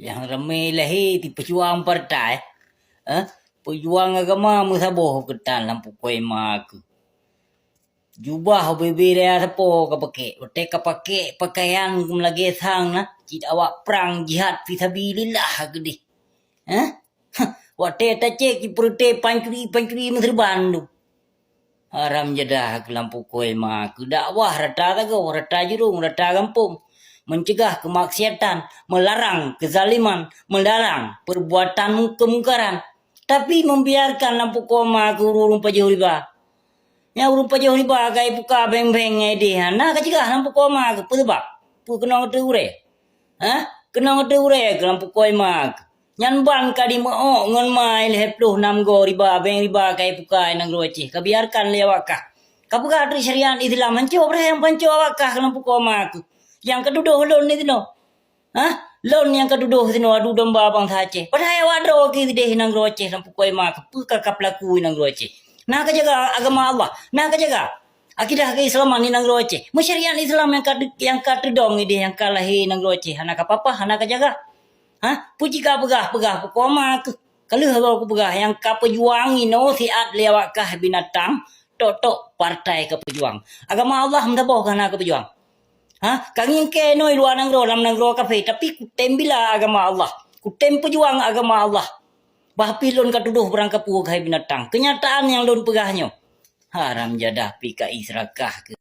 Yang ramai lahir di pejuang partai. Pejuang agama musaboh ketan lampu koi mak. Jubah bebera sepo kapake. Otek kapake pakaian lagi sang na. Cid awak perang jihad fisabilillah gede. Wate tacek ki perute pancuri mesreban tu. Haram jadah ke lampu koi mak. Dakwah rata tago, rata jurung, rata kampung. Mencegah kemaksiatan, melarang kezaliman, melarang perbuatan kemungkaran. Tapi membiarkan lampu koma ke urung pajau riba. Ya urung pajau riba kai buka beng-beng ide. Nah kecegah lampu koma ke pedebak. Pu kena ngete ure. Kena ngete ure ke lampu koi mak. Nyan ban kadi mo ngon mai le 26 go riba beng riba kai buka nang roci. Kabiarkan lewakah. Kapuka tri syariat Islam hancu bre yang pancu awakah lampu koma ke. Yang keduduh lon ni tino. Lon yang keduduh tino adu domba bang sace. Padahal wadro ki deh nang roce lampu koi mak puka kaplaku nang roce. Nah kejaga agama Allah. Nah kejaga akidah keislaman ni nang roce. Masyariat Islam yang katedong ide yang kalahi nang roce. Anak apa anak kejaga. Puji ka pegah koma ke. Kalau aku pegah yang ka pejuangi no siat lewakah binatang tok partai ke pejuang. Agama Allah mendabah kana ke pejuang. Kangin ke no luar nangro lam nangro kafe tapi kutem bila agama Allah. Kutem pejuang agama Allah. Bah pilon katuduh berangkap pugai binatang. Kenyataan yang lon pegahnya. Haram jadah pika israkah ke.